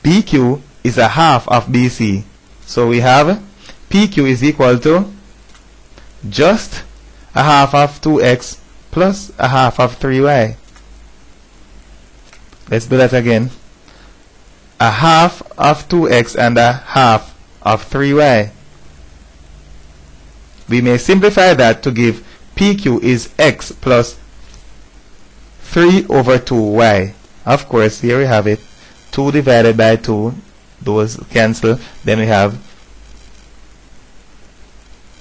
BQ is a half of BC. So we have PQ is equal to just a half of 2x plus a half of 3y. Let's do that again. A half of 2x and a half of 3y. We may simplify that to give PQ is x plus 3 over 2y. Of course, here we have it. 2 divided by 2, those cancel. Then we have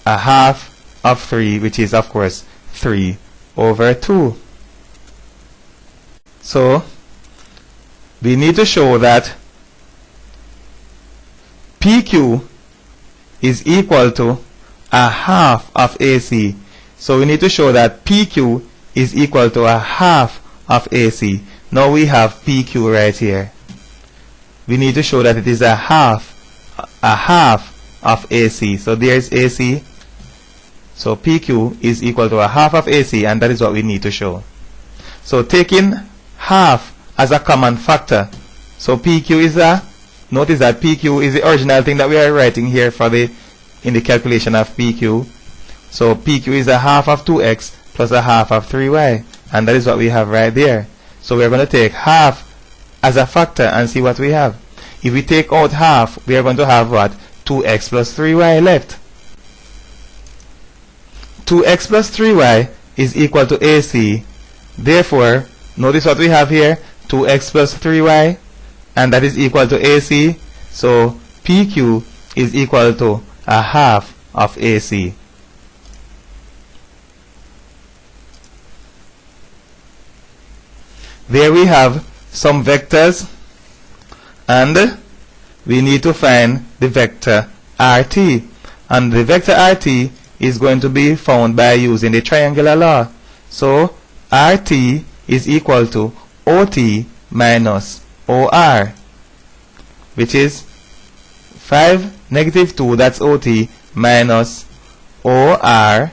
a half of 3, which is of course 3 over 2. So we need to show that PQ is equal to a half of AC. So we need to show that PQ is equal to a half of AC. Now we have PQ right here. We need to show that it is a half of AC. So there is AC. So PQ is equal to a half of AC, and that is what we need to show. So taking half as a common factor. So PQ is notice that PQ is the original thing that we are writing here in the calculation of PQ. So PQ is a half of 2x plus a half of 3y, and that is what we have right there. So we are going to take half as a factor and see what we have. If we take out half, we are going to have what? 2x plus 3y left. 2x plus 3y is equal to AC. Therefore, notice what we have here, 2x plus 3y, and that is equal to AC. So PQ is equal to a half of AC. There we have some vectors, and we need to find the vector RT. And the vector RT is going to be found by using the triangular law. So RT is equal to OT minus OR, which is 5, negative 2, that's OT, minus OR,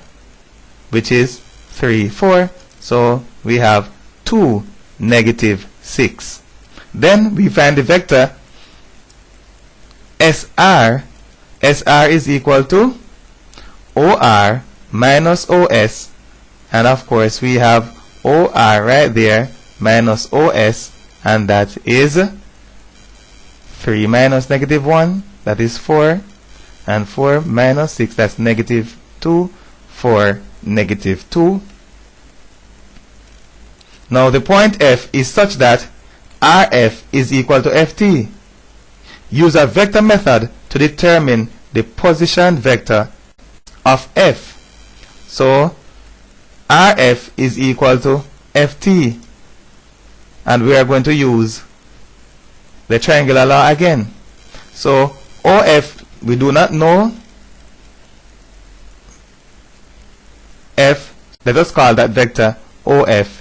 which is 3, 4. So we have 2, negative 6. Then we find the vector SR. SR is equal to OR minus OS, and of course we have OR right there minus OS, and that is 3 minus negative 1, that is 4, and 4 minus 6, that's negative 2, 4, negative 2. Now the point F is such that RF is equal to FT. Use a vector method to determine the position vector of F. So RF is equal to FT, and we are going to use the triangular law again. So OF we do not know. F, let us call that vector OF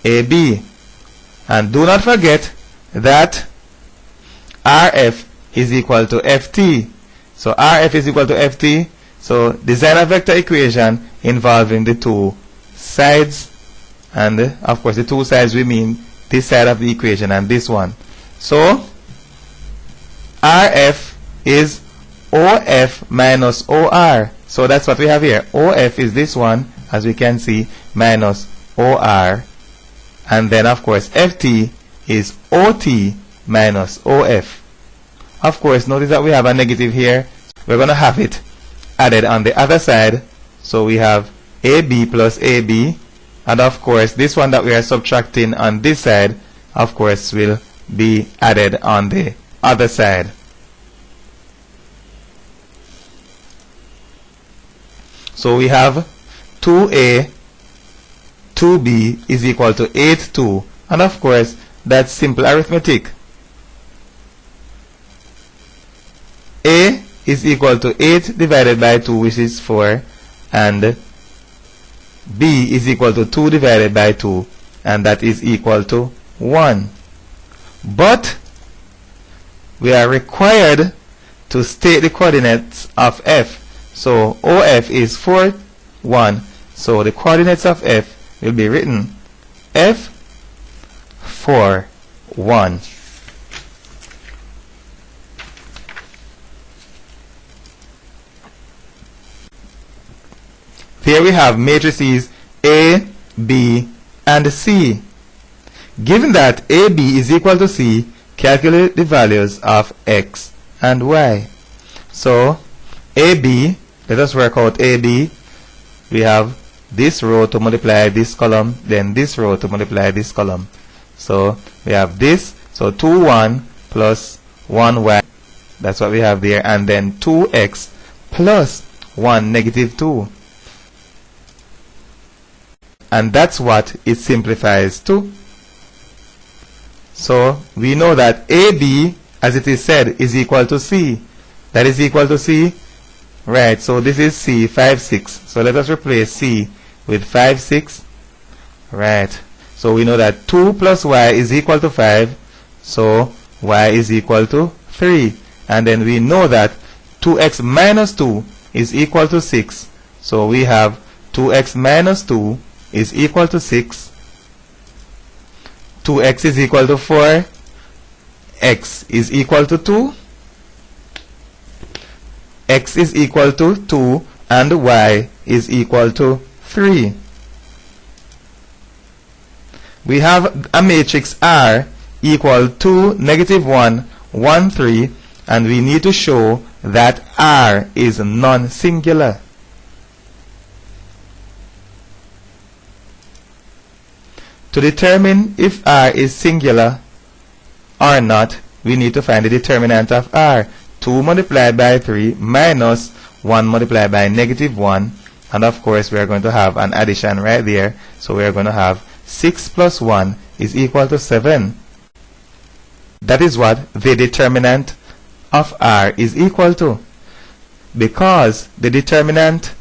AB, and do not forget that RF is equal to FT. So RF is equal to FT. So design a vector equation involving the two sides, and of course the two sides we mean this side of the equation and this one. So RF is OF minus OR. So that's what we have here. OF is this one, as we can see, minus OR, and then of course FT is OT minus OF. Of course, notice that we have a negative here. We're going to have it added on the other side. So we have AB plus AB, and of course this one that we are subtracting on this side, of course, will be added on the other side. So we have 2A 2B is equal to 8 2, and of course that's simple arithmetic. A is equal to 8 divided by 2, which is 4, and B is equal to 2 divided by 2, and that is equal to 1. But we are required to state the coordinates of F. So OF is 4 1, so the coordinates of F will be written F 4 1. Here we have matrices A, B, and C. Given that AB is equal to C, calculate the values of X and Y. So AB, let us work out AB. We have this row to multiply this column, then this row to multiply this column. So we have this, so 2 1 plus 1y, that's what we have there, and then 2x plus 1 negative 2. And that's what it simplifies to. So we know that AB, as it is said, is equal to C. That is equal to C. Right, so this is C, 5, 6. So let us replace C with 5, 6. Right, so we know that 2 plus y is equal to 5. So y is equal to 3. And then we know that 2x minus 2 is equal to 6. So we have 2x minus 2 is equal to 6. 2x is equal to 4. X is equal to 2. X is equal to 2 and y is equal to 3. We have a matrix R equal 2, negative 1, 1, 3, and we need to show that R is non-singular. To determine if R is singular or not, we need to find the determinant of R. 2 multiplied by 3 minus 1 multiplied by negative 1, and of course we are going to have an addition right there, so we are going to have 6 plus 1 is equal to 7. That is what the determinant of R is equal to. Because the determinant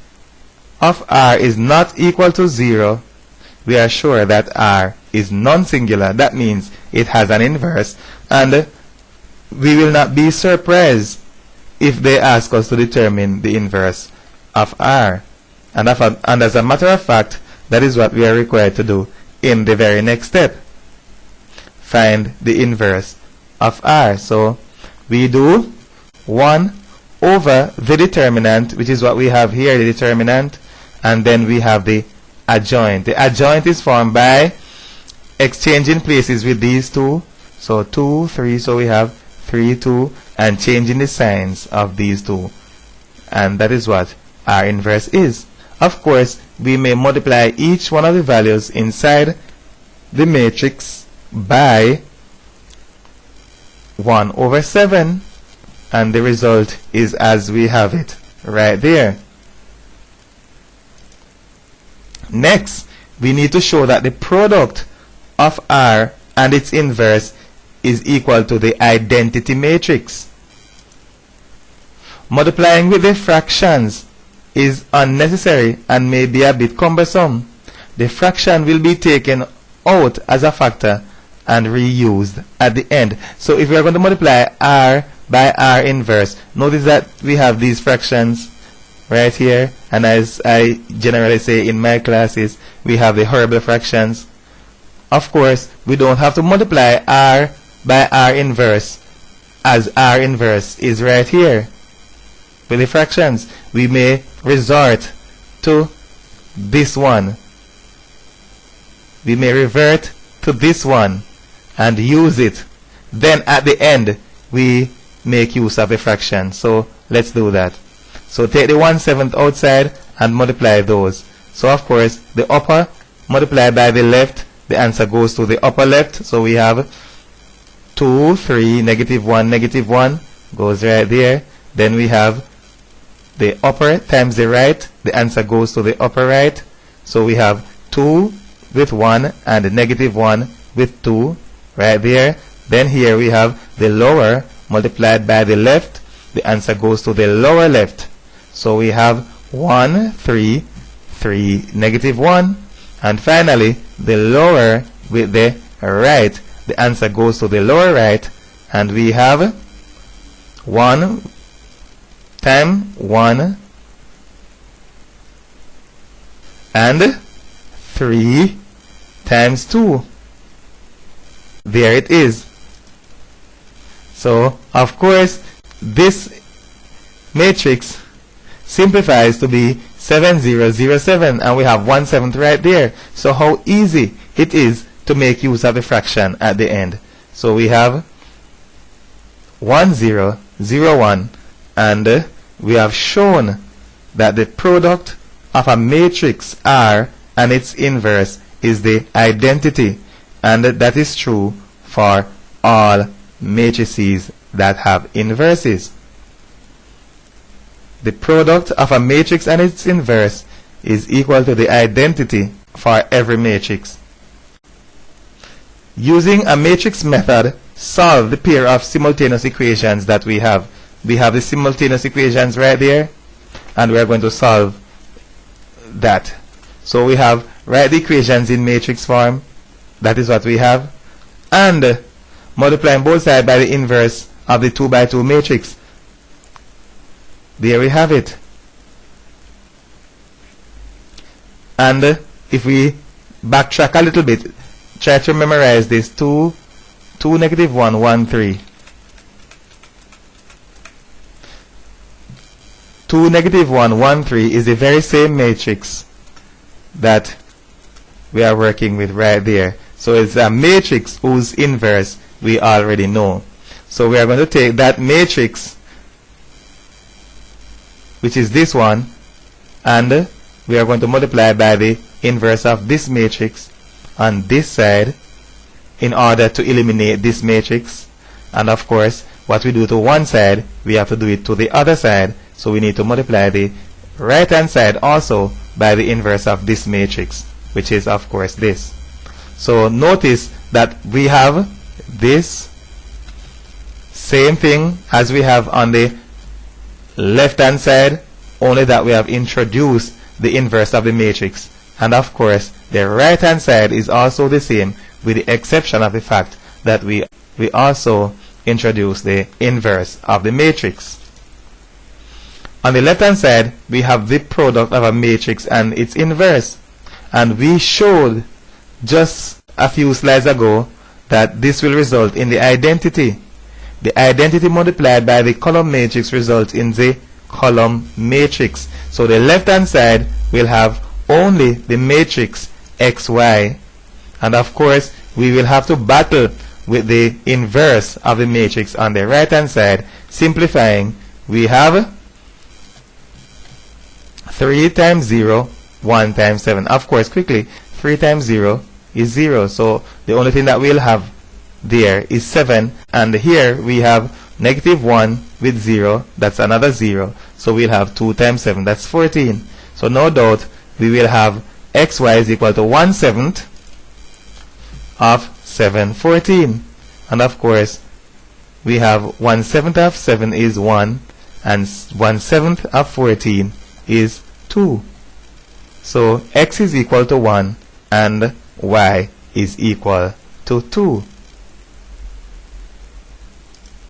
of R is not equal to 0, we are sure that R is non-singular. That means it has an inverse, and we will not be surprised if they ask us to determine the inverse of R. And as a matter of fact, that is what we are required to do in the very next step. Find the inverse of R. So we do 1 over the determinant, which is what we have here, the determinant, and then we have the adjoint. The adjoint is formed by exchanging places with these two. So 2, 3, so we have 3, 2, and changing the signs of these two. And that is what R inverse is. Of course, we may multiply each one of the values inside the matrix by 1 over 7, and the result is as we have it right there. Next, we need to show that the product of R and its inverse is equal to the identity matrix. Multiplying with the fractions is unnecessary and may be a bit cumbersome. The fraction will be taken out as a factor and reused at the end. So if we are going to multiply R by R inverse, notice that we have these fractions right here, and as I generally say in my classes, we have the horrible fractions. Of course, we don't have to multiply R by R inverse, as R inverse is right here. With the fractions, we may resort to this one. We may revert to this one and use it. Then at the end, we make use of a fraction. So let's do that. So take the 1/7 outside and multiply those. So of course, the upper multiplied by the left, the answer goes to the upper left. So we have 2, 3, negative 1 goes right there. Then we have the upper times the right, the answer goes to the upper right. So we have 2 with 1 and negative 1 with 2 right there. Then here we have the lower multiplied by the left, the answer goes to the lower left. So we have 1, 3, 3, negative 1, and finally the lower with the right, the answer goes to the lower right, and we have 1 times 1 and 3 times 2. There it is. So of course this matrix simplifies to be 7007, and we have 1/7 right there. So how easy it is to make use of the fraction at the end. So we have 1001, and we have shown that the product of a matrix R and its inverse is the identity, and that is true for all matrices that have inverses. The product of a matrix and its inverse is equal to the identity for every matrix. Using a matrix method, solve the pair of simultaneous equations that we have. We have the simultaneous equations right there. and we are going to solve that. So we have write the equations in matrix form. That is what we have. And multiplying both sides by the inverse of the 2 by 2 matrix. There we have it. And if we backtrack a little bit, try to memorize this 2, negative 1, 1, 3. 2, negative 1, 1, 3 is the very same matrix that we are working with right there. So it's a matrix whose inverse we already know. So we are going to take that matrix, which is this one, and we are going to multiply by the inverse of this matrix on this side in order to eliminate this matrix. And of course, what we do to one side, we have to do it to the other side. So we need to multiply the right hand side also by the inverse of this matrix, which is of course this. So notice that we have this same thing as we have on the left hand side, only that we have introduced the inverse of the matrix. And of course the right hand side is also the same, with the exception of the fact that we also introduce the inverse of the matrix. On the left hand side we have the product of a matrix and its inverse, and we showed just a few slides ago that this will result in the identity. The identity multiplied by the column matrix results in the column matrix. So the left hand side will have only the matrix xy, and of course we will have to battle with the inverse of the matrix on the right hand side. Simplifying, we have 3 times 0, 1 times 7. Of course, quickly, 3 times 0 is 0. So the only thing that we'll have there is 7. And here we have negative 1 with 0. That's another 0. So we'll have 2 times 7. That's 14. So no doubt we will have xy is equal to 1/7 of 7, 14. And of course, we have 1/7 of 7 is 1. And 1/7 of 14 is 2. So x is equal to 1 and y is equal to 2.